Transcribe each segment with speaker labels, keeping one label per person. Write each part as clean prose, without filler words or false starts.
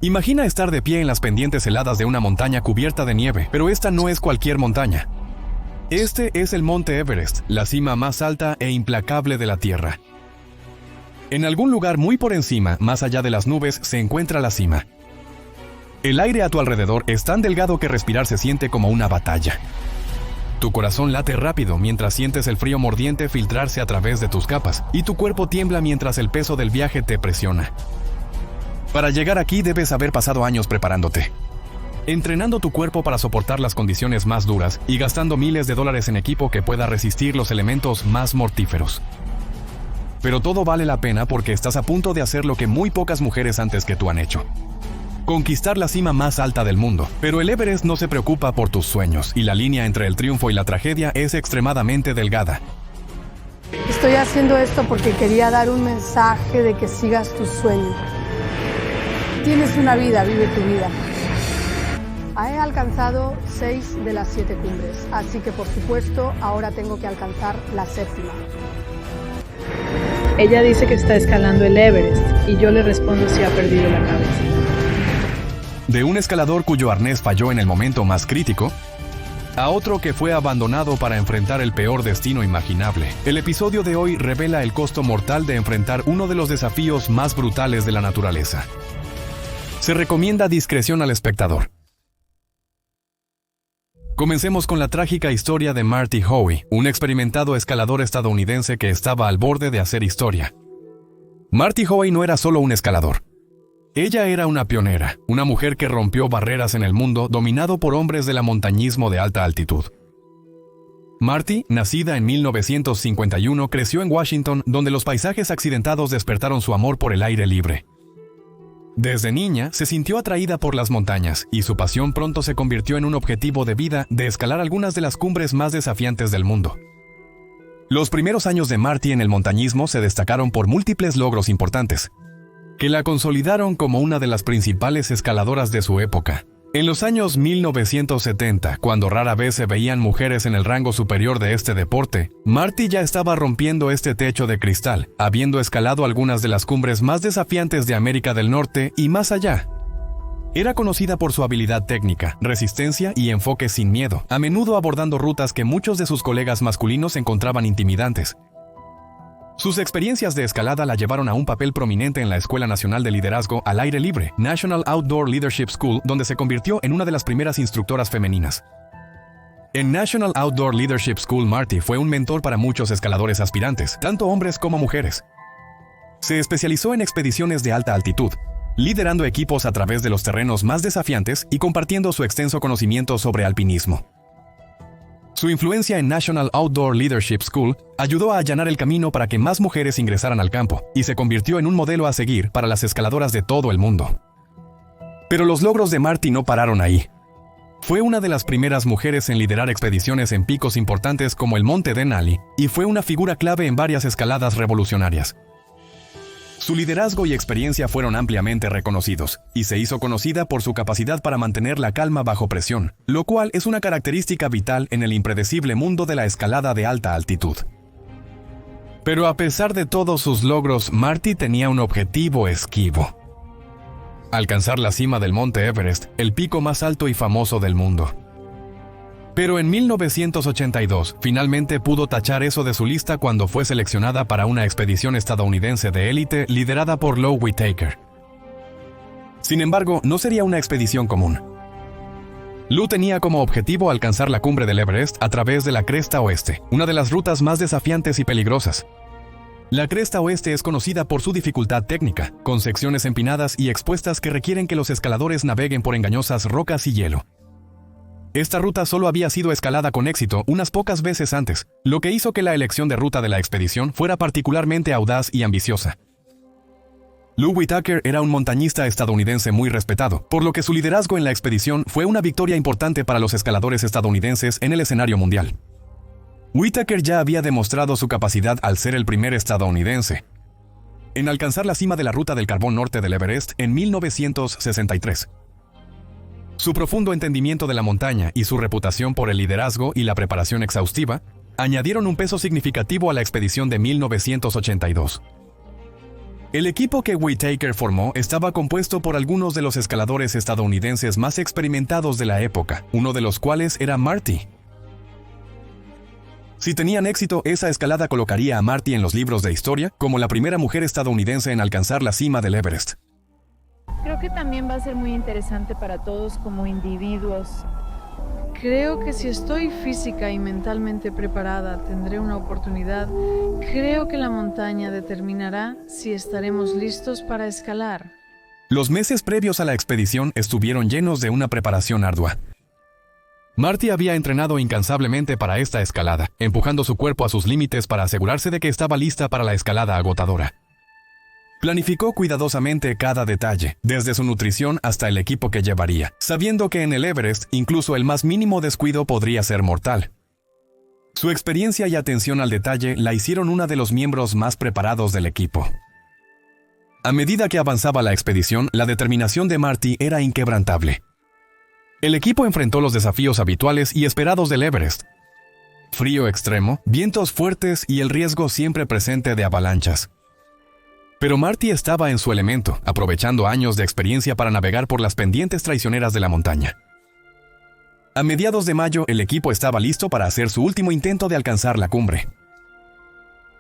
Speaker 1: Imagina estar de pie en las pendientes heladas de una montaña cubierta de nieve, pero esta no es cualquier montaña. Este es el Monte Everest, la cima más alta e implacable de la Tierra. En algún lugar muy por encima, más allá de las nubes, se encuentra la cima. El aire a tu alrededor es tan delgado que respirar se siente como una batalla. Tu corazón late rápido mientras sientes el frío mordiente filtrarse a través de tus capas, y tu cuerpo tiembla mientras el peso del viaje te presiona. Para llegar aquí debes haber pasado años preparándote, entrenando tu cuerpo para soportar las condiciones más duras y gastando miles de dólares en equipo que pueda resistir los elementos más mortíferos. Pero todo vale la pena porque estás a punto de hacer lo que muy pocas mujeres antes que tú han hecho: conquistar la cima más alta del mundo. Pero el Everest no se preocupa por tus sueños, y la línea entre el triunfo y la tragedia es extremadamente delgada.
Speaker 2: Estoy haciendo esto porque quería dar un mensaje de que sigas tus sueños. Tienes una vida, vive tu vida. He alcanzado 6 de las 7 cumbres, así que por supuesto ahora tengo que alcanzar la 7ª.
Speaker 3: Ella dice que está escalando el Everest y yo le respondo si ha perdido la cabeza.
Speaker 1: De un escalador cuyo arnés falló en el momento más crítico, a otro que fue abandonado para enfrentar el peor destino imaginable. El episodio de hoy revela el costo mortal de enfrentar uno de los desafíos más brutales de la naturaleza. Se recomienda discreción al espectador. Comencemos con la trágica historia de Marty Howe, un experimentado escalador estadounidense que estaba al borde de hacer historia. Marty Howe no era solo un escalador. Ella era una pionera, una mujer que rompió barreras en el mundo dominado por hombres del montañismo de alta altitud. Marty, nacida en 1951, creció en Washington, donde los paisajes accidentados despertaron su amor por el aire libre. Desde niña, se sintió atraída por las montañas, y su pasión pronto se convirtió en un objetivo de vida de escalar algunas de las cumbres más desafiantes del mundo. Los primeros años de Marty en el montañismo se destacaron por múltiples logros importantes, que la consolidaron como una de las principales escaladoras de su época. En los años 1970, cuando rara vez se veían mujeres en el rango superior de este deporte, Marty ya estaba rompiendo este techo de cristal, habiendo escalado algunas de las cumbres más desafiantes de América del Norte y más allá. Era conocida por su habilidad técnica, resistencia y enfoque sin miedo, a menudo abordando rutas que muchos de sus colegas masculinos encontraban intimidantes. Sus experiencias de escalada la llevaron a un papel prominente en la Escuela Nacional de Liderazgo al Aire Libre, National Outdoor Leadership School, donde se convirtió en una de las primeras instructoras femeninas. En National Outdoor Leadership School, Marty fue un mentor para muchos escaladores aspirantes, tanto hombres como mujeres. Se especializó en expediciones de alta altitud, liderando equipos a través de los terrenos más desafiantes y compartiendo su extenso conocimiento sobre alpinismo. Su influencia en National Outdoor Leadership School ayudó a allanar el camino para que más mujeres ingresaran al campo y se convirtió en un modelo a seguir para las escaladoras de todo el mundo. Pero los logros de Marty no pararon ahí. Fue una de las primeras mujeres en liderar expediciones en picos importantes como el Monte Denali y fue una figura clave en varias escaladas revolucionarias. Su liderazgo y experiencia fueron ampliamente reconocidos, y se hizo conocida por su capacidad para mantener la calma bajo presión, lo cual es una característica vital en el impredecible mundo de la escalada de alta altitud. Pero a pesar de todos sus logros, Marty tenía un objetivo esquivo: alcanzar la cima del Monte Everest, el pico más alto y famoso del mundo. Pero en 1982, finalmente pudo tachar eso de su lista cuando fue seleccionada para una expedición estadounidense de élite liderada por Lou Whitaker. Sin embargo, no sería una expedición común. Lou tenía como objetivo alcanzar la cumbre del Everest a través de la Cresta Oeste, una de las rutas más desafiantes y peligrosas. La Cresta Oeste es conocida por su dificultad técnica, con secciones empinadas y expuestas que requieren que los escaladores naveguen por engañosas rocas y hielo. Esta ruta solo había sido escalada con éxito unas pocas veces antes, lo que hizo que la elección de ruta de la expedición fuera particularmente audaz y ambiciosa. Lou Whitaker era un montañista estadounidense muy respetado, por lo que su liderazgo en la expedición fue una victoria importante para los escaladores estadounidenses en el escenario mundial. Whitaker ya había demostrado su capacidad al ser el primer estadounidense en alcanzar la cima de la ruta del carbón norte del Everest en 1963. Su profundo entendimiento de la montaña y su reputación por el liderazgo y la preparación exhaustiva añadieron un peso significativo a la expedición de 1982. El equipo que Whittaker formó estaba compuesto por algunos de los escaladores estadounidenses más experimentados de la época, uno de los cuales era Marty. Si tenían éxito, esa escalada colocaría a Marty en los libros de historia como la primera mujer estadounidense en alcanzar la cima del Everest.
Speaker 3: Creo que también va a ser muy interesante para todos como individuos. Creo que si estoy física y mentalmente preparada, tendré una oportunidad. Creo que la montaña determinará si estaremos listos para escalar.
Speaker 1: Los meses previos a la expedición estuvieron llenos de una preparación ardua. Marty había entrenado incansablemente para esta escalada, empujando su cuerpo a sus límites para asegurarse de que estaba lista para la escalada agotadora. Planificó cuidadosamente cada detalle, desde su nutrición hasta el equipo que llevaría, sabiendo que en el Everest incluso el más mínimo descuido podría ser mortal. Su experiencia y atención al detalle la hicieron una de los miembros más preparados del equipo. A medida que avanzaba la expedición, la determinación de Marty era inquebrantable. El equipo enfrentó los desafíos habituales y esperados del Everest: frío extremo, vientos fuertes y el riesgo siempre presente de avalanchas. Pero Marty estaba en su elemento, aprovechando años de experiencia para navegar por las pendientes traicioneras de la montaña. A mediados de mayo, el equipo estaba listo para hacer su último intento de alcanzar la cumbre.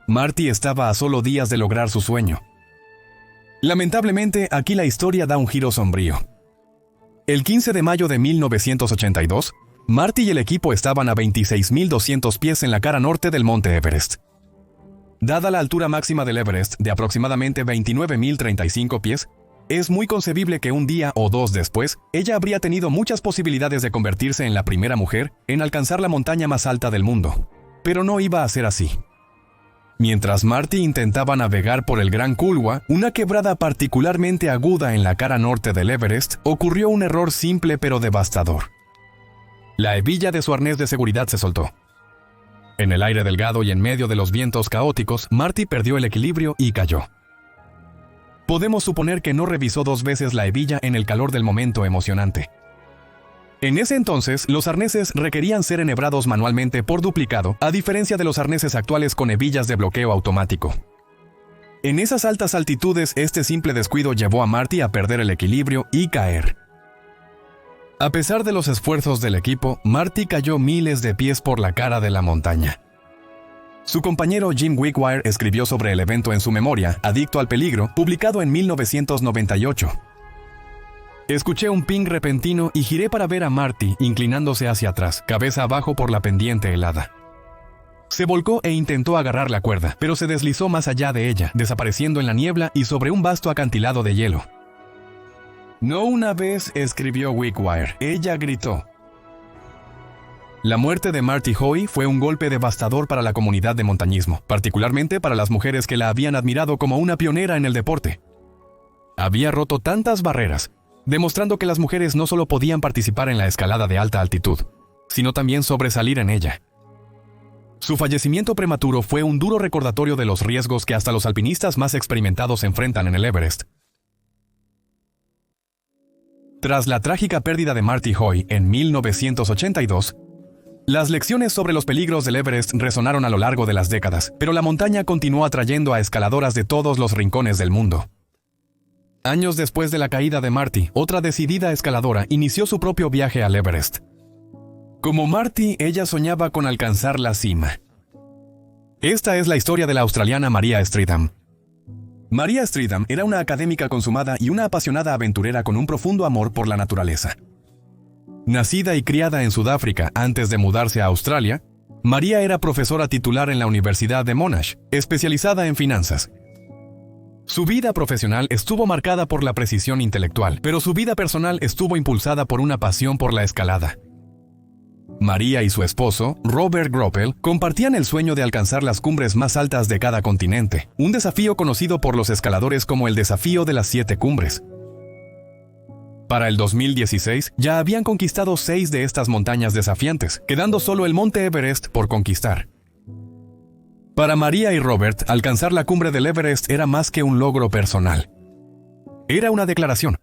Speaker 1: Marty estaba a solo días de lograr su sueño. Lamentablemente, aquí la historia da un giro sombrío. El 15 de mayo de 1982, Marty y el equipo estaban a 26.200 pies en la cara norte del monte Everest. Dada la altura máxima del Everest, de aproximadamente 29.035 pies, es muy concebible que un día o dos después, ella habría tenido muchas posibilidades de convertirse en la primera mujer en alcanzar la montaña más alta del mundo. Pero no iba a ser así. Mientras Marty intentaba navegar por el Gran Kulwa, una quebrada particularmente aguda en la cara norte del Everest, ocurrió un error simple pero devastador. La hebilla de su arnés de seguridad se soltó. En el aire delgado y en medio de los vientos caóticos, Marty perdió el equilibrio y cayó. Podemos suponer que no revisó 2 veces la hebilla en el calor del momento emocionante. En ese entonces, los arneses requerían ser enhebrados manualmente por duplicado, a diferencia de los arneses actuales con hebillas de bloqueo automático. En esas altas altitudes, este simple descuido llevó a Marty a perder el equilibrio y caer. A pesar de los esfuerzos del equipo, Marty cayó miles de pies por la cara de la montaña. Su compañero Jim Wickwire escribió sobre el evento en su memoria, Adicto al peligro, publicado en 1998. Escuché un ping repentino y giré para ver a Marty inclinándose hacia atrás, cabeza abajo por la pendiente helada. Se volcó e intentó agarrar la cuerda, pero se deslizó más allá de ella, desapareciendo en la niebla y sobre un vasto acantilado de hielo. No una vez, escribió Wickwire, ella gritó. La muerte de Marty Hoy fue un golpe devastador para la comunidad de montañismo, particularmente para las mujeres que la habían admirado como una pionera en el deporte. Había roto tantas barreras, demostrando que las mujeres no solo podían participar en la escalada de alta altitud, sino también sobresalir en ella. Su fallecimiento prematuro fue un duro recordatorio de los riesgos que hasta los alpinistas más experimentados enfrentan en el Everest. Tras la trágica pérdida de Marty Hoy en 1982, las lecciones sobre los peligros del Everest resonaron a lo largo de las décadas, pero la montaña continuó atrayendo a escaladoras de todos los rincones del mundo. Años después de la caída de Marty, otra decidida escaladora inició su propio viaje al Everest. Como Marty, ella soñaba con alcanzar la cima. Esta es la historia de la australiana Maria Streatham. Maria Streatham era una académica consumada y una apasionada aventurera con un profundo amor por la naturaleza. Nacida y criada en Sudáfrica antes de mudarse a Australia, Maria era profesora titular en la Universidad de Monash, especializada en finanzas. Su vida profesional estuvo marcada por la precisión intelectual, pero su vida personal estuvo impulsada por una pasión por la escalada. Maria y su esposo, Robert Groppel, compartían el sueño de alcanzar las cumbres más altas de cada continente, un desafío conocido por los escaladores como el desafío de las 7 cumbres. Para el 2016, ya habían conquistado 6 de estas montañas desafiantes, quedando solo el monte Everest por conquistar. Para Maria y Robert, alcanzar la cumbre del Everest era más que un logro personal. Era una declaración.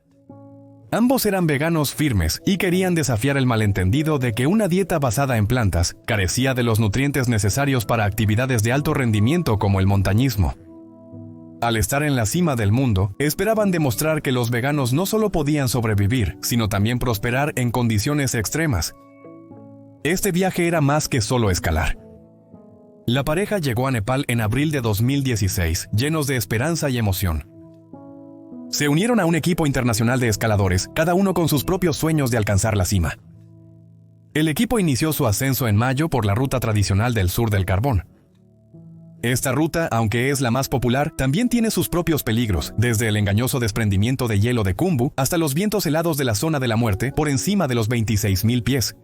Speaker 1: Ambos eran veganos firmes y querían desafiar el malentendido de que una dieta basada en plantas carecía de los nutrientes necesarios para actividades de alto rendimiento como el montañismo. Al estar en la cima del mundo, esperaban demostrar que los veganos no solo podían sobrevivir, sino también prosperar en condiciones extremas. Este viaje era más que solo escalar. La pareja llegó a Nepal en abril de 2016, llenos de esperanza y emoción. Se unieron a un equipo internacional de escaladores, cada uno con sus propios sueños de alcanzar la cima. El equipo inició su ascenso en mayo por la ruta tradicional del sur del carbón. Esta ruta, aunque es la más popular, también tiene sus propios peligros, desde el engañoso desprendimiento de hielo de Khumbu hasta los vientos helados de la zona de la muerte por encima de los 26.000 pies.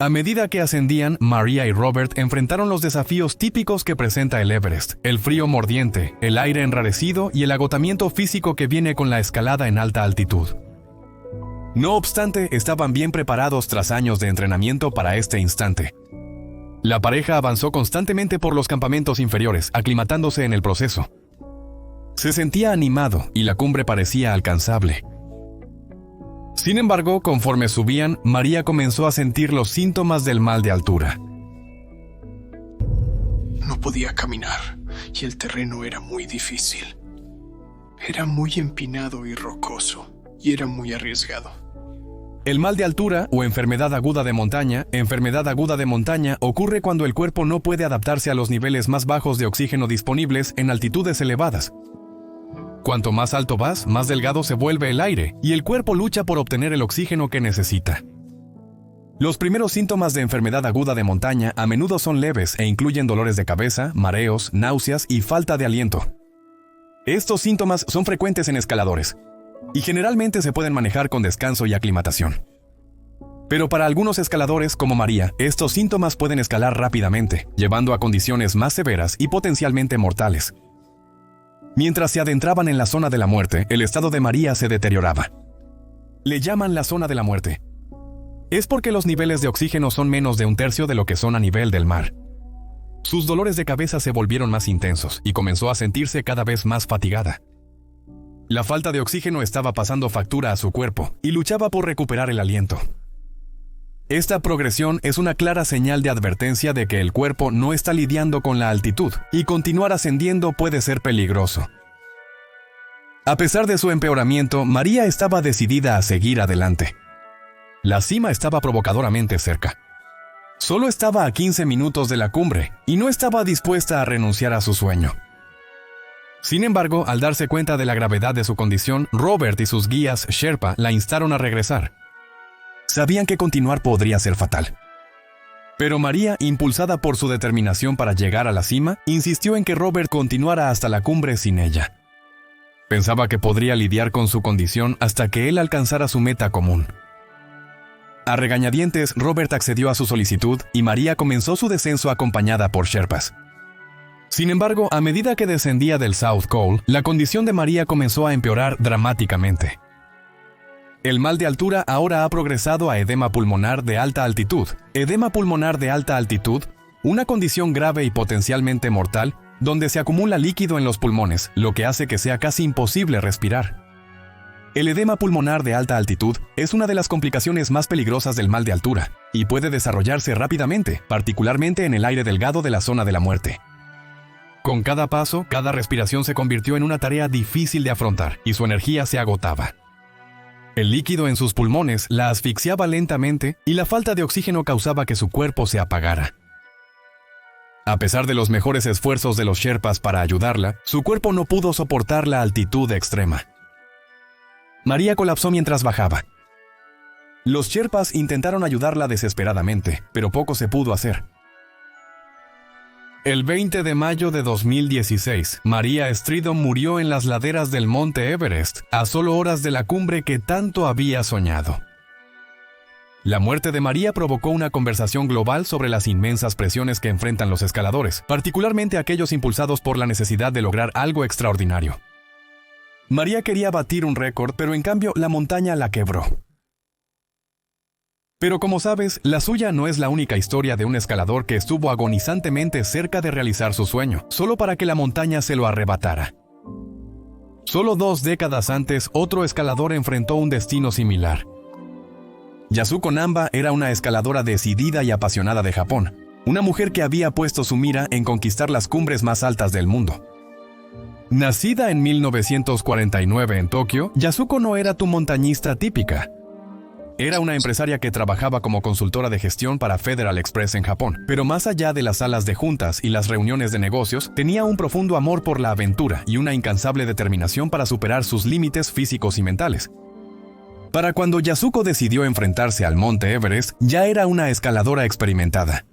Speaker 1: A medida que ascendían, Maria y Robert enfrentaron los desafíos típicos que presenta el Everest: el frío mordiente, el aire enrarecido y el agotamiento físico que viene con la escalada en alta altitud. No obstante, estaban bien preparados tras años de entrenamiento para este instante. La pareja avanzó constantemente por los campamentos inferiores, aclimatándose en el proceso. Se sentía animado y la cumbre parecía alcanzable. Sin embargo, conforme subían, Maria comenzó a sentir los síntomas del mal de altura.
Speaker 4: No podía caminar y el terreno era muy difícil. Era muy empinado y rocoso y era muy arriesgado.
Speaker 1: El mal de altura o enfermedad aguda de montaña ocurre cuando el cuerpo no puede adaptarse a los niveles más bajos de oxígeno disponibles en altitudes elevadas. Cuanto más alto vas, más delgado se vuelve el aire, y el cuerpo lucha por obtener el oxígeno que necesita. Los primeros síntomas de enfermedad aguda de montaña a menudo son leves e incluyen dolores de cabeza, mareos, náuseas y falta de aliento. Estos síntomas son frecuentes en escaladores, y generalmente se pueden manejar con descanso y aclimatación. Pero para algunos escaladores, como Maria, estos síntomas pueden escalar rápidamente, llevando a condiciones más severas y potencialmente mortales. Mientras se adentraban en la zona de la muerte, el estado de Maria se deterioraba. Le llaman la zona de la muerte. Es porque los niveles de oxígeno son menos de un tercio de lo que son a nivel del mar. Sus dolores de cabeza se volvieron más intensos y comenzó a sentirse cada vez más fatigada. La falta de oxígeno estaba pasando factura a su cuerpo y luchaba por recuperar el aliento. Esta progresión es una clara señal de advertencia de que el cuerpo no está lidiando con la altitud y continuar ascendiendo puede ser peligroso. A pesar de su empeoramiento, Maria estaba decidida a seguir adelante. La cima estaba provocadoramente cerca. Solo estaba a 15 minutos de la cumbre y no estaba dispuesta a renunciar a su sueño. Sin embargo, al darse cuenta de la gravedad de su condición, Robert y sus guías Sherpa la instaron a regresar. Sabían que continuar podría ser fatal. Pero Maria, impulsada por su determinación para llegar a la cima, insistió en que Robert continuara hasta la cumbre sin ella. Pensaba que podría lidiar con su condición hasta que él alcanzara su meta común. A regañadientes, Robert accedió a su solicitud y Maria comenzó su descenso acompañada por Sherpas. Sin embargo, a medida que descendía del South Col, la condición de Maria comenzó a empeorar dramáticamente. El mal de altura ahora ha progresado a edema pulmonar de alta altitud. Edema pulmonar de alta altitud, una condición grave y potencialmente mortal, donde se acumula líquido en los pulmones, lo que hace que sea casi imposible respirar. El edema pulmonar de alta altitud es una de las complicaciones más peligrosas del mal de altura, y puede desarrollarse rápidamente, particularmente en el aire delgado de la zona de la muerte. Con cada paso, cada respiración se convirtió en una tarea difícil de afrontar, y su energía se agotaba. El líquido en sus pulmones la asfixiaba lentamente y la falta de oxígeno causaba que su cuerpo se apagara. A pesar de los mejores esfuerzos de los Sherpas para ayudarla, su cuerpo no pudo soportar la altitud extrema. Maria colapsó mientras bajaba. Los Sherpas intentaron ayudarla desesperadamente, pero poco se pudo hacer. El 20 de mayo de 2016, Maria Stridham murió en las laderas del monte Everest, a solo horas de la cumbre que tanto había soñado. La muerte de Maria provocó una conversación global sobre las inmensas presiones que enfrentan los escaladores, particularmente aquellos impulsados por la necesidad de lograr algo extraordinario. Maria quería batir un récord, pero en cambio la montaña la quebró. Pero como sabes, la suya no es la única historia de un escalador que estuvo agonizantemente cerca de realizar su sueño, solo para que la montaña se lo arrebatara. Solo 2 décadas antes, otro escalador enfrentó un destino similar. Yasuko Namba era una escaladora decidida y apasionada de Japón, una mujer que había puesto su mira en conquistar las cumbres más altas del mundo. Nacida en 1949 en Tokio, Yasuko no era tu montañista típica. Era una empresaria que trabajaba como consultora de gestión para Federal Express en Japón, pero más allá de las salas de juntas y las reuniones de negocios, tenía un profundo amor por la aventura y una incansable determinación para superar sus límites físicos y mentales. Para cuando Yasuko decidió enfrentarse al Monte Everest, ya era una escaladora experimentada.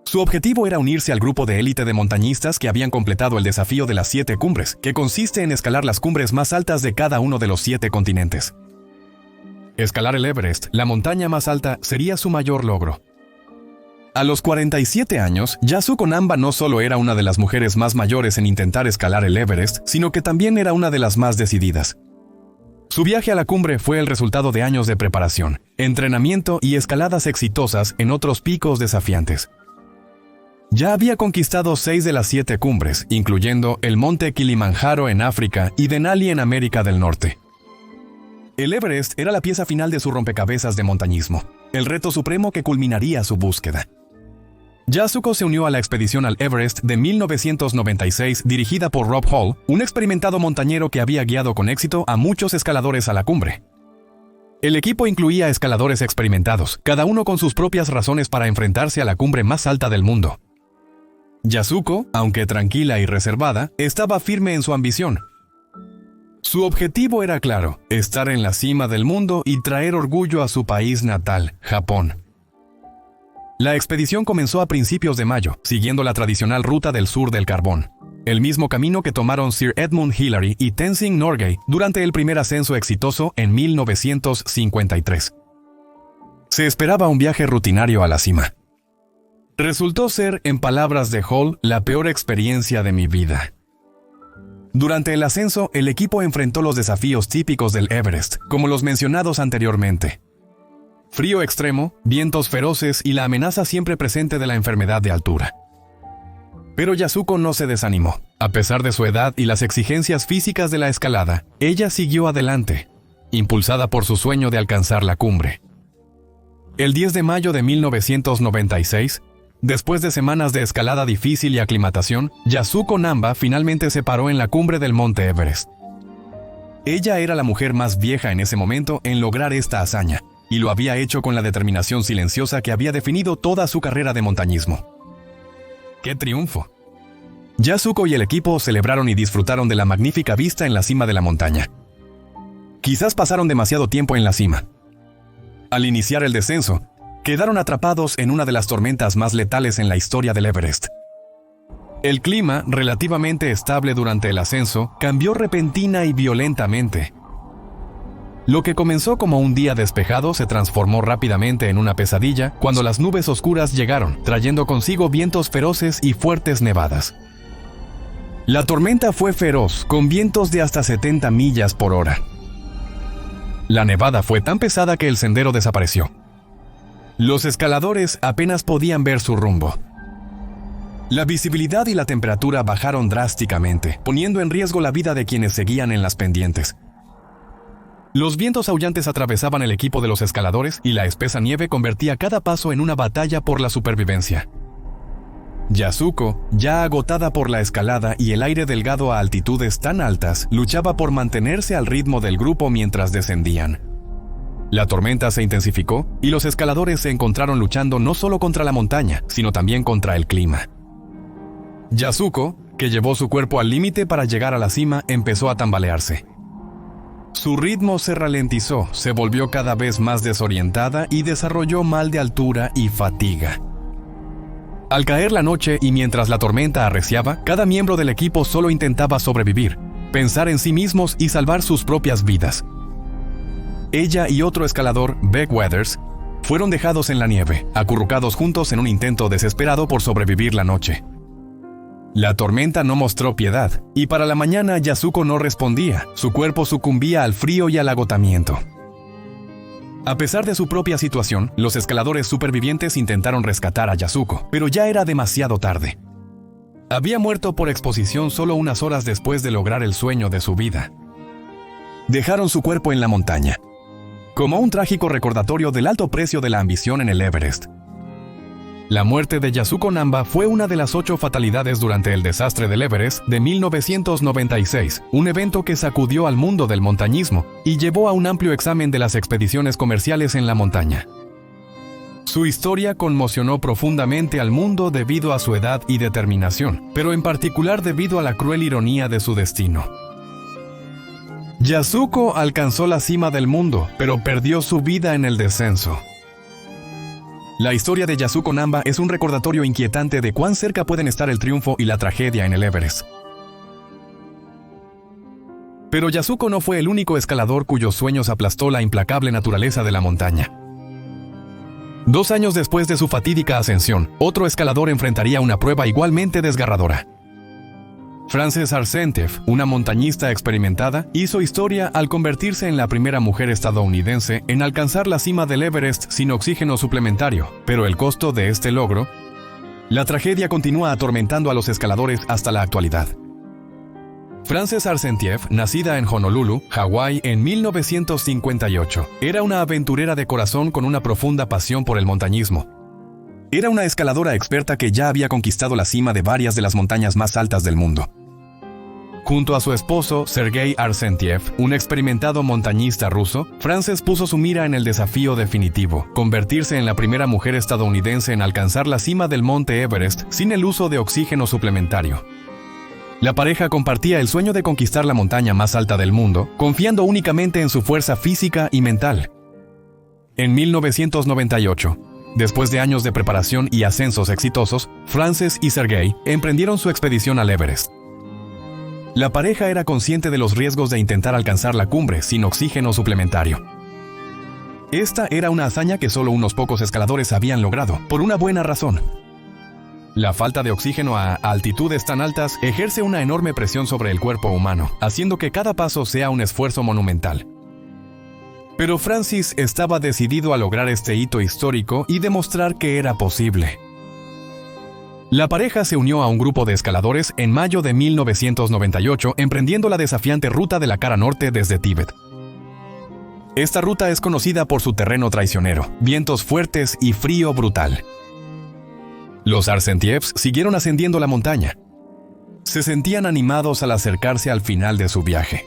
Speaker 1: Su objetivo era unirse al grupo de élite de montañistas que habían completado el desafío de las 7 cumbres, que consiste en escalar las cumbres más altas de cada uno de los 7 continentes. Escalar el Everest, la montaña más alta, sería su mayor logro. A los 47 años, Yasuko Namba no solo era una de las mujeres más mayores en intentar escalar el Everest, sino que también era una de las más decididas. Su viaje a la cumbre fue el resultado de años de preparación, entrenamiento y escaladas exitosas en otros picos desafiantes. Ya había conquistado 6 de las 7 cumbres, incluyendo el monte Kilimanjaro en África y Denali en América del Norte. El Everest era la pieza final de su rompecabezas de montañismo, el reto supremo que culminaría su búsqueda. Yasuko se unió a la expedición al Everest de 1996 dirigida por Rob Hall, un experimentado montañero que había guiado con éxito a muchos escaladores a la cumbre. El equipo incluía escaladores experimentados, cada uno con sus propias razones para enfrentarse a la cumbre más alta del mundo. Yasuko, aunque tranquila y reservada, estaba firme en su ambición. Su objetivo era claro, estar en la cima del mundo y traer orgullo a su país natal, Japón. La expedición comenzó a principios de mayo, siguiendo la tradicional ruta del sur del carbón, el mismo camino que tomaron Sir Edmund Hillary y Tenzing Norgay durante el primer ascenso exitoso en 1953. Se esperaba un viaje rutinario a la cima. Resultó ser, en palabras de Hall, la peor experiencia de mi vida. Durante el ascenso, el equipo enfrentó los desafíos típicos del Everest, como los mencionados anteriormente. Frío extremo, vientos feroces y la amenaza siempre presente de la enfermedad de altura. Pero Yasuko no se desanimó. A pesar de su edad y las exigencias físicas de la escalada, ella siguió adelante, impulsada por su sueño de alcanzar la cumbre. El 10 de mayo de 1996, después de semanas de escalada difícil y aclimatación, Yasuko Namba finalmente se paró en la cumbre del Monte Everest. Ella era la mujer más vieja en ese momento en lograr esta hazaña, y lo había hecho con la determinación silenciosa que había definido toda su carrera de montañismo. ¡Qué triunfo! Yasuko y el equipo celebraron y disfrutaron de la magnífica vista en la cima de la montaña. Quizás pasaron demasiado tiempo en la cima. Al iniciar el descenso, quedaron atrapados en una de las tormentas más letales en la historia del Everest. El clima, relativamente estable durante el ascenso, cambió repentina y violentamente. Lo que comenzó como un día despejado se transformó rápidamente en una pesadilla cuando las nubes oscuras llegaron, trayendo consigo vientos feroces y fuertes nevadas. La tormenta fue feroz, con vientos de hasta 70 millas por hora. La nevada fue tan pesada que el sendero desapareció. Los escaladores apenas podían ver su rumbo. La visibilidad y la temperatura bajaron drásticamente, poniendo en riesgo la vida de quienes seguían en las pendientes. Los vientos aullantes atravesaban el equipo de los escaladores y la espesa nieve convertía cada paso en una batalla por la supervivencia. Yasuko, ya agotada por la escalada y el aire delgado a altitudes tan altas, luchaba por mantenerse al ritmo del grupo mientras descendían. La tormenta se intensificó y los escaladores se encontraron luchando no solo contra la montaña, sino también contra el clima. Yasuko, que llevó su cuerpo al límite para llegar a la cima, empezó a tambalearse. Su ritmo se ralentizó, se volvió cada vez más desorientada y desarrolló mal de altura y fatiga. Al caer la noche y mientras la tormenta arreciaba, cada miembro del equipo solo intentaba sobrevivir, pensar en sí mismos y salvar sus propias vidas. Ella y otro escalador, Beck Weathers, fueron dejados en la nieve, acurrucados juntos en un intento desesperado por sobrevivir la noche. La tormenta no mostró piedad, y para la mañana Yasuko no respondía, su cuerpo sucumbía al frío y al agotamiento. A pesar de su propia situación, los escaladores supervivientes intentaron rescatar a Yasuko, pero ya era demasiado tarde. Había muerto por exposición solo unas horas después de lograr el sueño de su vida. Dejaron su cuerpo en la montaña, como un trágico recordatorio del alto precio de la ambición en el Everest. La muerte de Yasuko Namba fue una de las 8 fatalidades durante el desastre del Everest de 1996, un evento que sacudió al mundo del montañismo y llevó a un amplio examen de las expediciones comerciales en la montaña. Su historia conmocionó profundamente al mundo debido a su edad y determinación, pero en particular debido a la cruel ironía de su destino. Yasuko alcanzó la cima del mundo, pero perdió su vida en el descenso. La historia de Yasuko Namba es un recordatorio inquietante de cuán cerca pueden estar el triunfo y la tragedia en el Everest. Pero Yasuko no fue el único escalador cuyos sueños aplastó la implacable naturaleza de la montaña. 2 años después de su fatídica ascensión, otro escalador enfrentaría una prueba igualmente desgarradora. Frances Arsenieff, una montañista experimentada, hizo historia al convertirse en la primera mujer estadounidense en alcanzar la cima del Everest sin oxígeno suplementario, pero el costo de este logro, la tragedia continúa atormentando a los escaladores hasta la actualidad. Frances Arsenieff, nacida en Honolulu, Hawái en 1958, era una aventurera de corazón con una profunda pasión por el montañismo. Era una escaladora experta que ya había conquistado la cima de varias de las montañas más altas del mundo. Junto a su esposo, Sergei Arsenieff, un experimentado montañista ruso, Frances puso su mira en el desafío definitivo, convertirse en la primera mujer estadounidense en alcanzar la cima del monte Everest sin el uso de oxígeno suplementario. La pareja compartía el sueño de conquistar la montaña más alta del mundo, confiando únicamente en su fuerza física y mental. En 1998, después de años de preparación y ascensos exitosos, Frances y Sergei emprendieron su expedición al Everest. La pareja era consciente de los riesgos de intentar alcanzar la cumbre sin oxígeno suplementario. Esta era una hazaña que solo unos pocos escaladores habían logrado, por una buena razón. La falta de oxígeno a altitudes tan altas ejerce una enorme presión sobre el cuerpo humano, haciendo que cada paso sea un esfuerzo monumental. Pero Francis estaba decidido a lograr este hito histórico y demostrar que era posible. La pareja se unió a un grupo de escaladores en mayo de 1998, emprendiendo la desafiante ruta de la cara norte desde Tíbet. Esta ruta es conocida por su terreno traicionero, vientos fuertes y frío brutal. Los Arsenieff siguieron ascendiendo la montaña. Se sentían animados al acercarse al final de su viaje.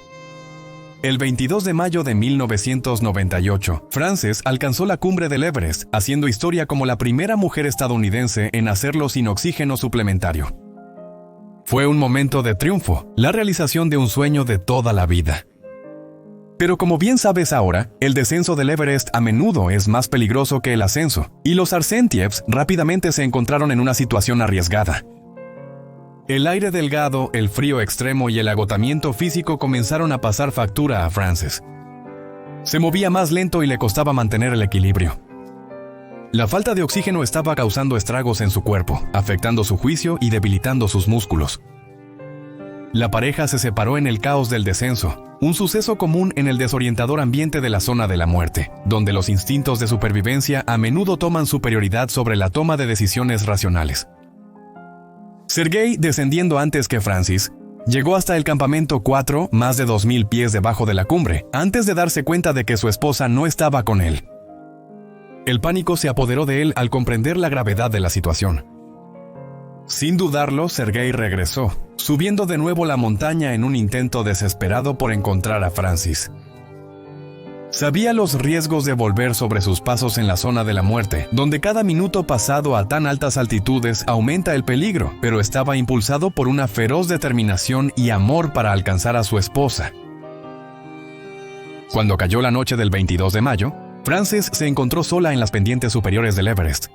Speaker 1: El 22 de mayo de 1998, Frances alcanzó la cumbre del Everest, haciendo historia como la primera mujer estadounidense en hacerlo sin oxígeno suplementario. Fue un momento de triunfo, la realización de un sueño de toda la vida. Pero como bien sabes ahora, el descenso del Everest a menudo es más peligroso que el ascenso, y los Arsenieff rápidamente se encontraron en una situación arriesgada. El aire delgado, el frío extremo y el agotamiento físico comenzaron a pasar factura a Frances. Se movía más lento y le costaba mantener el equilibrio. La falta de oxígeno estaba causando estragos en su cuerpo, afectando su juicio y debilitando sus músculos. La pareja se separó en el caos del descenso, un suceso común en el desorientador ambiente de la zona de la muerte, donde los instintos de supervivencia a menudo toman superioridad sobre la toma de decisiones racionales. Sergei, descendiendo antes que Francis, llegó hasta el campamento 4, más de 2000 pies debajo de la cumbre, antes de darse cuenta de que su esposa no estaba con él. El pánico se apoderó de él al comprender la gravedad de la situación. Sin dudarlo, Sergei regresó, subiendo de nuevo la montaña en un intento desesperado por encontrar a Francis. Sabía los riesgos de volver sobre sus pasos en la zona de la muerte, donde cada minuto pasado a tan altas altitudes aumenta el peligro, pero estaba impulsado por una feroz determinación y amor para alcanzar a su esposa. Cuando cayó la noche del 22 de mayo, Frances se encontró sola en las pendientes superiores del Everest.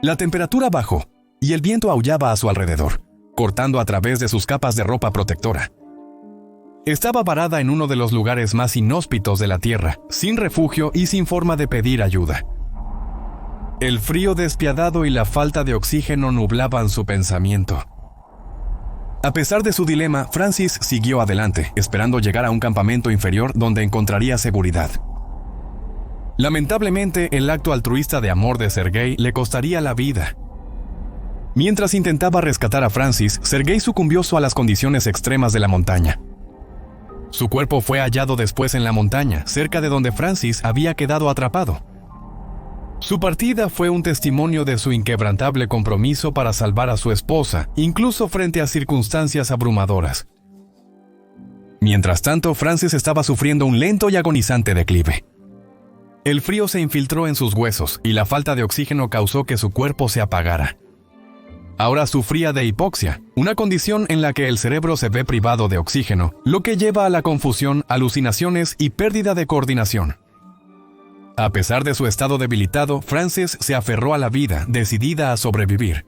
Speaker 1: La temperatura bajó y el viento aullaba a su alrededor, cortando a través de sus capas de ropa protectora. Estaba varada en uno de los lugares más inhóspitos de la Tierra, sin refugio y sin forma de pedir ayuda. El frío despiadado y la falta de oxígeno nublaban su pensamiento. A pesar de su dilema, Francis siguió adelante, esperando llegar a un campamento inferior donde encontraría seguridad. Lamentablemente, el acto altruista de amor de Sergei le costaría la vida. Mientras intentaba rescatar a Francis, Sergei sucumbió a las condiciones extremas de la montaña. Su cuerpo fue hallado después en la montaña, cerca de donde Francis había quedado atrapado. Su partida fue un testimonio de su inquebrantable compromiso para salvar a su esposa, incluso frente a circunstancias abrumadoras. Mientras tanto, Frances estaba sufriendo un lento y agonizante declive. El frío se infiltró en sus huesos y la falta de oxígeno causó que su cuerpo se apagara. Ahora sufría de hipoxia, una condición en la que el cerebro se ve privado de oxígeno, lo que lleva a la confusión, alucinaciones y pérdida de coordinación. A pesar de su estado debilitado, Frances se aferró a la vida, decidida a sobrevivir.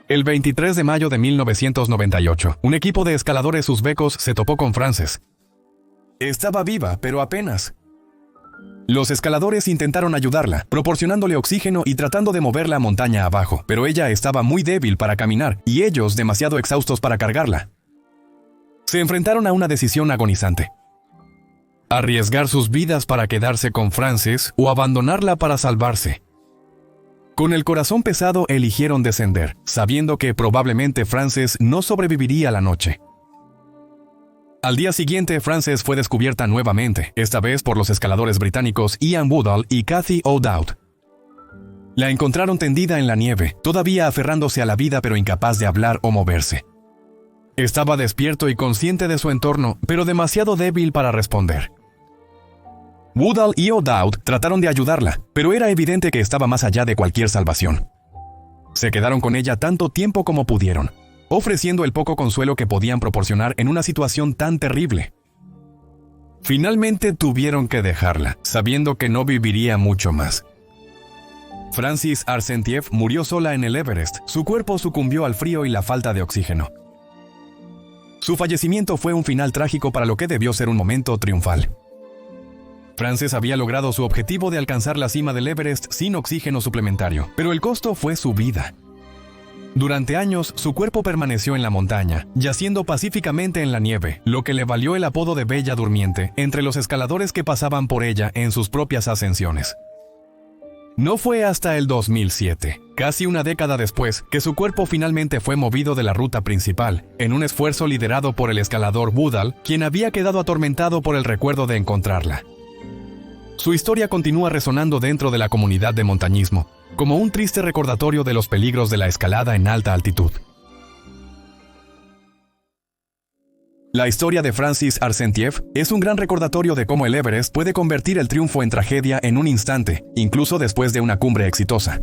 Speaker 1: El 23 de mayo de 1998, un equipo de escaladores uzbecos se topó con Frances. Estaba viva, pero apenas. Los escaladores intentaron ayudarla, proporcionándole oxígeno y tratando de moverla montaña abajo, pero ella estaba muy débil para caminar y ellos demasiado exhaustos para cargarla. Se enfrentaron a una decisión agonizante: arriesgar sus vidas para quedarse con Frances o abandonarla para salvarse. Con el corazón pesado eligieron descender, sabiendo que probablemente Frances no sobreviviría la noche. Al día siguiente, Frances fue descubierta nuevamente, esta vez por los escaladores británicos Ian Woodall y Cathy O'Dowd. La encontraron tendida en la nieve, todavía aferrándose a la vida pero incapaz de hablar o moverse. Estaba despierto y consciente de su entorno, pero demasiado débil para responder. Woodall y O'Dowd trataron de ayudarla, pero era evidente que estaba más allá de cualquier salvación. Se quedaron con ella tanto tiempo como pudieron, ofreciendo el poco consuelo que podían proporcionar en una situación tan terrible. Finalmente tuvieron que dejarla, sabiendo que no viviría mucho más. Frances Arsentiev murió sola en el Everest. Su cuerpo sucumbió al frío y la falta de oxígeno. Su fallecimiento fue un final trágico para lo que debió ser un momento triunfal. Frances había logrado su objetivo de alcanzar la cima del Everest sin oxígeno suplementario, pero el costo fue su vida. Durante años, su cuerpo permaneció en la montaña, yaciendo pacíficamente en la nieve, lo que le valió el apodo de Bella Durmiente entre los escaladores que pasaban por ella en sus propias ascensiones. No fue hasta el 2007, casi una década después, que su cuerpo finalmente fue movido de la ruta principal, en un esfuerzo liderado por el escalador Woodall, quien había quedado atormentado por el recuerdo de encontrarla. Su historia continúa resonando dentro de la comunidad de montañismo, como un triste recordatorio de los peligros de la escalada en alta altitud. La historia de Frances Arsentiev es un gran recordatorio de cómo el Everest puede convertir el triunfo en tragedia en un instante, incluso después de una cumbre exitosa.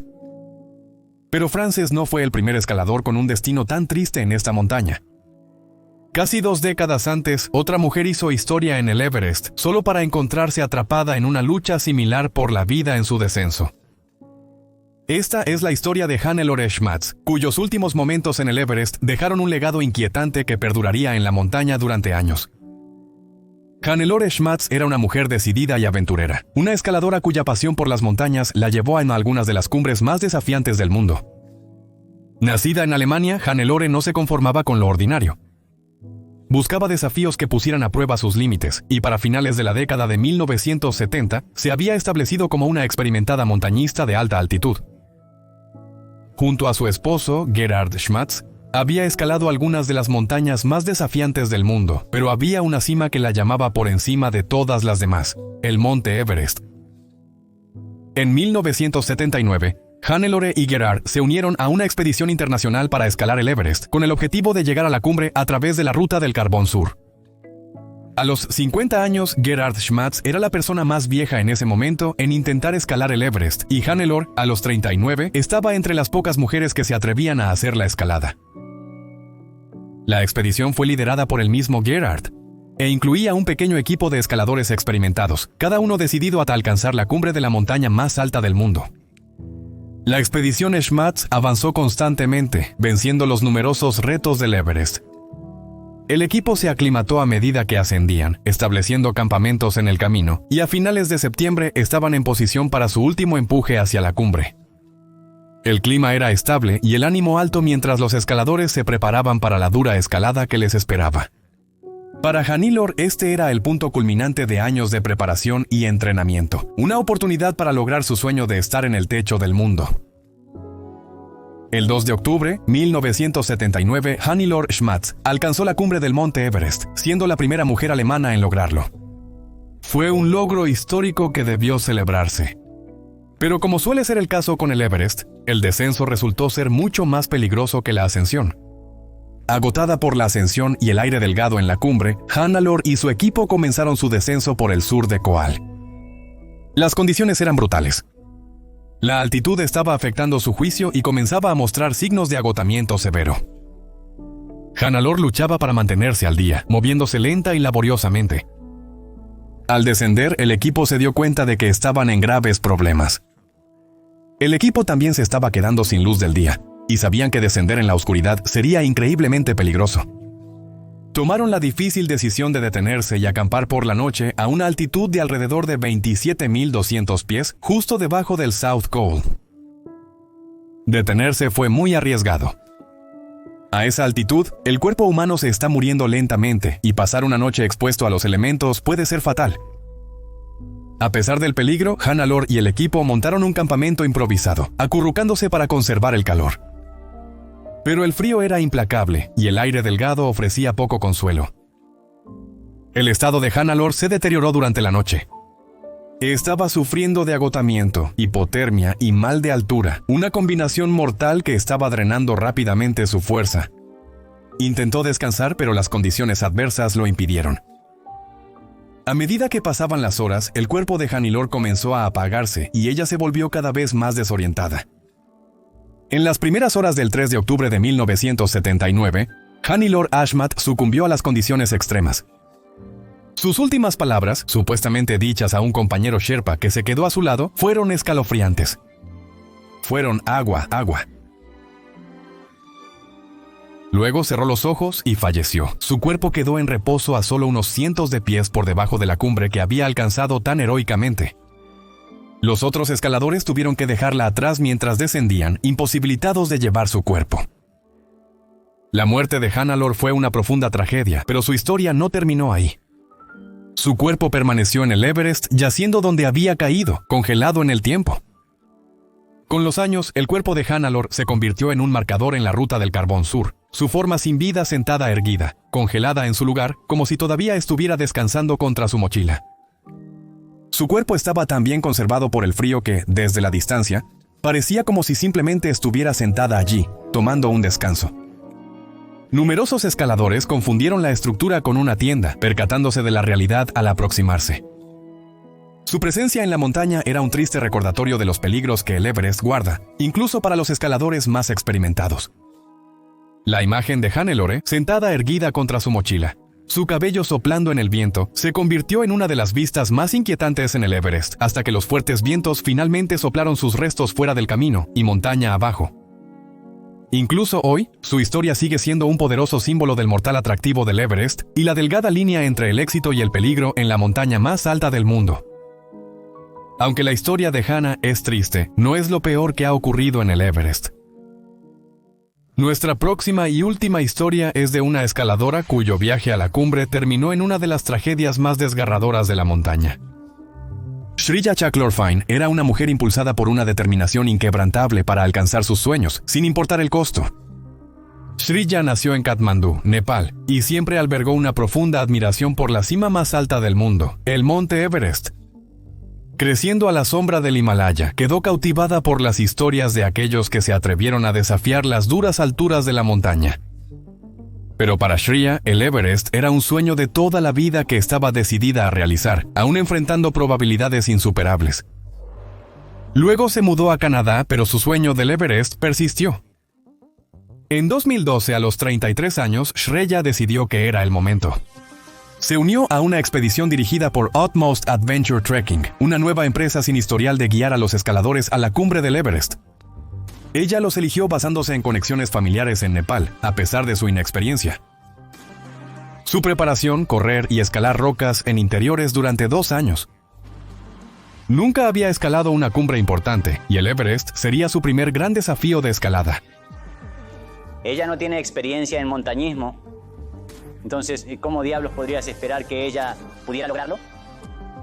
Speaker 1: Pero Frances no fue el primer escalador con un destino tan triste en esta montaña. Casi 2 décadas antes, otra mujer hizo historia en el Everest, solo para encontrarse atrapada en una lucha similar por la vida en su descenso. Esta es la historia de Hannelore Schmatz, cuyos últimos momentos en el Everest dejaron un legado inquietante que perduraría en la montaña durante años. Hannelore Schmatz era una mujer decidida y aventurera, una escaladora cuya pasión por las montañas la llevó a algunas de las cumbres más desafiantes del mundo. Nacida en Alemania, Hannelore no se conformaba con lo ordinario. Buscaba desafíos que pusieran a prueba sus límites, y para finales de la década de 1970 se había establecido como una experimentada montañista de alta altitud. Junto a su esposo, Gerhard Schmatz, había escalado algunas de las montañas más desafiantes del mundo, pero había una cima que la llamaba por encima de todas las demás, el Monte Everest. En 1979, Hannelore y Gerhard se unieron a una expedición internacional para escalar el Everest, con el objetivo de llegar a la cumbre a través de la Ruta del Carbón Sur. A los 50 años, Gerhard Schmatz era la persona más vieja en ese momento en intentar escalar el Everest, y Hannelore, a los 39, estaba entre las pocas mujeres que se atrevían a hacer la escalada. La expedición fue liderada por el mismo Gerhard, e incluía un pequeño equipo de escaladores experimentados, cada uno decidido a alcanzar la cumbre de la montaña más alta del mundo. La expedición Schmatz avanzó constantemente, venciendo los numerosos retos del Everest. El equipo se aclimató a medida que ascendían, estableciendo campamentos en el camino, y a finales de septiembre estaban en posición para su último empuje hacia la cumbre. El clima era estable y el ánimo alto mientras los escaladores se preparaban para la dura escalada que les esperaba. Para Hannelore, este era el punto culminante de años de preparación y entrenamiento, una oportunidad para lograr su sueño de estar en el techo del mundo. El 2 de octubre de 1979, Hannelore Schmatz alcanzó la cumbre del Monte Everest, siendo la primera mujer alemana en lograrlo. Fue un logro histórico que debió celebrarse. Pero como suele ser el caso con el Everest, el descenso resultó ser mucho más peligroso que la ascensión. Agotada por la ascensión y el aire delgado en la cumbre, Hannah y su equipo comenzaron su descenso por el sur de Coal. Las condiciones eran brutales. La altitud estaba afectando su juicio y comenzaba a mostrar signos de agotamiento severo. Hannah luchaba para mantenerse al día, moviéndose lenta y laboriosamente. Al descender, el equipo se dio cuenta de que estaban en graves problemas. El equipo también se estaba quedando sin luz del día, y sabían que descender en la oscuridad sería increíblemente peligroso. Tomaron la difícil decisión de detenerse y acampar por la noche a una altitud de alrededor de 27.200 pies, justo debajo del South Col. Detenerse fue muy arriesgado. A esa altitud, el cuerpo humano se está muriendo lentamente y pasar una noche expuesto a los elementos puede ser fatal. A pesar del peligro, Hannah y el equipo montaron un campamento improvisado, acurrucándose para conservar el calor. Pero el frío era implacable y el aire delgado ofrecía poco consuelo. El estado de Hannah se deterioró durante la noche. Estaba sufriendo de agotamiento, hipotermia y mal de altura, una combinación mortal que estaba drenando rápidamente su fuerza. Intentó descansar, pero las condiciones adversas lo impidieron. A medida que pasaban las horas, el cuerpo de Hannah comenzó a apagarse y ella se volvió cada vez más desorientada. En las primeras horas del 3 de octubre de 1979, Hannah Ashmat sucumbió a las condiciones extremas. Sus últimas palabras, supuestamente dichas a un compañero Sherpa que se quedó a su lado, fueron escalofriantes. Fueron agua, agua. Luego cerró los ojos y falleció. Su cuerpo quedó en reposo a solo unos cientos de pies por debajo de la cumbre que había alcanzado tan heroicamente. Los otros escaladores tuvieron que dejarla atrás mientras descendían, imposibilitados de llevar su cuerpo. La muerte de Hannah fue una profunda tragedia, pero su historia no terminó ahí. Su cuerpo permaneció en el Everest, yaciendo donde había caído, congelado en el tiempo. Con los años, el cuerpo de Hannah se convirtió en un marcador en la ruta del Carbón Sur, su forma sin vida sentada erguida, congelada en su lugar, como si todavía estuviera descansando contra su mochila. Su cuerpo estaba tan bien conservado por el frío que, desde la distancia, parecía como si simplemente estuviera sentada allí, tomando un descanso. Numerosos escaladores confundieron la estructura con una tienda, percatándose de la realidad al aproximarse. Su presencia en la montaña era un triste recordatorio de los peligros que el Everest guarda, incluso para los escaladores más experimentados. La imagen de Hannah sentada erguida contra su mochila, su cabello soplando en el viento, se convirtió en una de las vistas más inquietantes en el Everest, hasta que los fuertes vientos finalmente soplaron sus restos fuera del camino y montaña abajo. Incluso hoy, su historia sigue siendo un poderoso símbolo del mortal atractivo del Everest y la delgada línea entre el éxito y el peligro en la montaña más alta del mundo. Aunque la historia de Hannah es triste, no es lo peor que ha ocurrido en el Everest. Nuestra próxima y última historia es de una escaladora cuyo viaje a la cumbre terminó en una de las tragedias más desgarradoras de la montaña. Shreya Chaklorfine era una mujer impulsada por una determinación inquebrantable para alcanzar sus sueños, sin importar el costo. Shreya nació en Katmandú, Nepal, y siempre albergó una profunda admiración por la cima más alta del mundo, el Monte Everest. Creciendo a la sombra del Himalaya, quedó cautivada por las historias de aquellos que se atrevieron a desafiar las duras alturas de la montaña. Pero para Shreya, el Everest era un sueño de toda la vida que estaba decidida a realizar, aún enfrentando probabilidades insuperables. Luego se mudó a Canadá, pero su sueño del Everest persistió. En 2012, a los 33 años, Shreya decidió que era el momento. Se unió a una expedición dirigida por Utmost Adventure Trekking, una nueva empresa sin historial de guiar a los escaladores a la cumbre del Everest. Ella los eligió basándose en conexiones familiares en Nepal, a pesar de su inexperiencia. Su preparación, correr y escalar rocas en interiores durante 2 años. Nunca había escalado una cumbre importante, y el Everest sería su primer gran desafío de escalada.
Speaker 5: Ella no tiene experiencia en montañismo, entonces, ¿cómo diablos podrías esperar que ella pudiera lograrlo?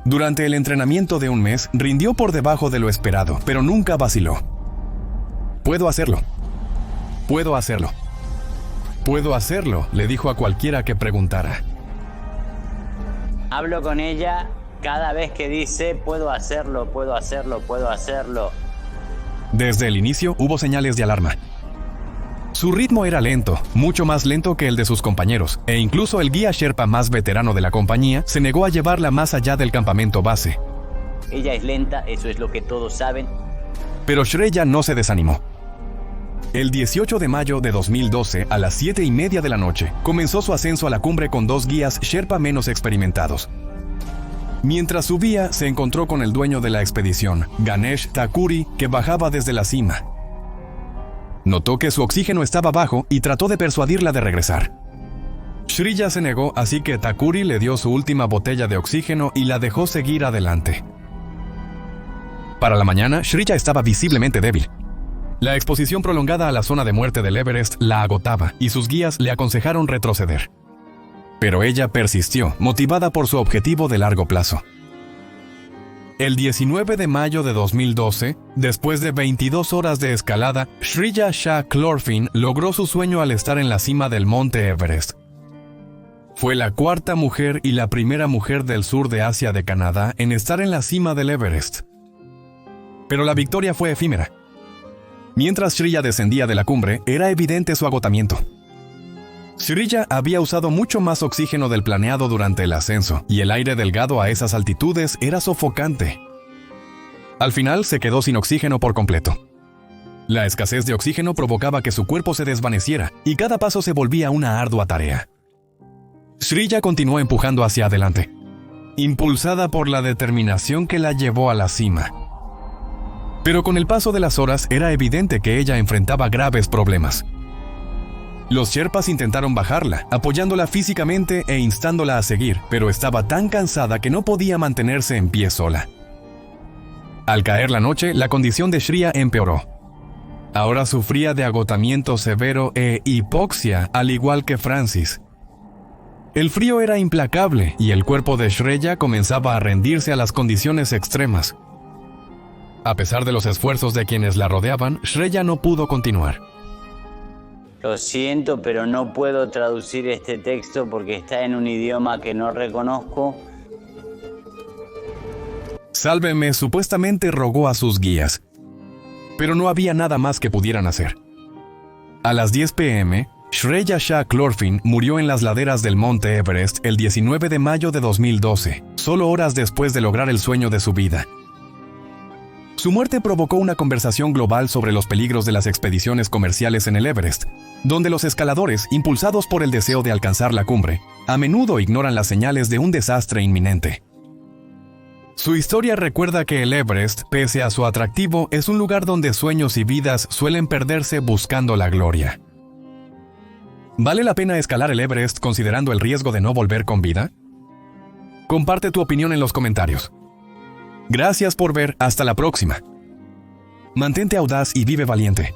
Speaker 1: Durante el entrenamiento de un mes, rindió por debajo de lo esperado, pero nunca vaciló. «Puedo hacerlo. Puedo hacerlo. Puedo hacerlo», le dijo a cualquiera que preguntara.
Speaker 5: Hablo con ella cada vez que dice, puedo hacerlo, puedo hacerlo, puedo hacerlo.
Speaker 1: Desde el inicio hubo señales de alarma. Su ritmo era lento, mucho más lento que el de sus compañeros, e incluso el guía Sherpa más veterano de la compañía se negó a llevarla más allá del campamento base.
Speaker 5: Ella es lenta, eso es lo que todos saben.
Speaker 1: Pero Shreya no se desanimó. El 18 de mayo de 2012, a las 7:30 de la noche, comenzó su ascenso a la cumbre con 2 guías Sherpa menos experimentados. Mientras subía, se encontró con el dueño de la expedición, Ganesh Thakuri, que bajaba desde la cima. Notó que su oxígeno estaba bajo y trató de persuadirla de regresar. Shreya se negó, así que Thakuri le dio su última botella de oxígeno y la dejó seguir adelante. Para la mañana, Shreya estaba visiblemente débil. La exposición prolongada a la zona de muerte del Everest la agotaba y sus guías le aconsejaron retroceder. Pero ella persistió, motivada por su objetivo de largo plazo. El 19 de mayo de 2012, después de 22 horas de escalada, Shreya Shah Chlorfin logró su sueño al estar en la cima del monte Everest. Fue la 4ª mujer y la primera mujer del sur de Asia de Canadá en estar en la cima del Everest. Pero la victoria fue efímera. Mientras Shreya descendía de la cumbre, era evidente su agotamiento. Shreya había usado mucho más oxígeno del planeado durante el ascenso, y el aire delgado a esas altitudes era sofocante. Al final se quedó sin oxígeno por completo. La escasez de oxígeno provocaba que su cuerpo se desvaneciera, y cada paso se volvía una ardua tarea. Shreya continuó empujando hacia adelante, impulsada por la determinación que la llevó a la cima. Pero con el paso de las horas era evidente que ella enfrentaba graves problemas. Los Sherpas intentaron bajarla, apoyándola físicamente e instándola a seguir, pero estaba tan cansada que no podía mantenerse en pie sola. Al caer la noche, la condición de Shreya empeoró. Ahora sufría de agotamiento severo e hipoxia, al igual que Francis. El frío era implacable y el cuerpo de Shreya comenzaba a rendirse a las condiciones extremas. A pesar de los esfuerzos de quienes la rodeaban, Shreya no pudo continuar.
Speaker 5: Lo siento, pero no puedo traducir este texto porque está en un idioma que no reconozco.
Speaker 1: Sálveme, supuestamente rogó a sus guías. Pero no había nada más que pudieran hacer. A las 10 p.m., Shreya Shah Chlorfin murió en las laderas del monte Everest el 19 de mayo de 2012, solo horas después de lograr el sueño de su vida. Su muerte provocó una conversación global sobre los peligros de las expediciones comerciales en el Everest, donde los escaladores, impulsados por el deseo de alcanzar la cumbre, a menudo ignoran las señales de un desastre inminente. Su historia recuerda que el Everest, pese a su atractivo, es un lugar donde sueños y vidas suelen perderse buscando la gloria. ¿Vale la pena escalar el Everest considerando el riesgo de no volver con vida? Comparte tu opinión en los comentarios. Gracias por ver, hasta la próxima. Mantente audaz y vive valiente.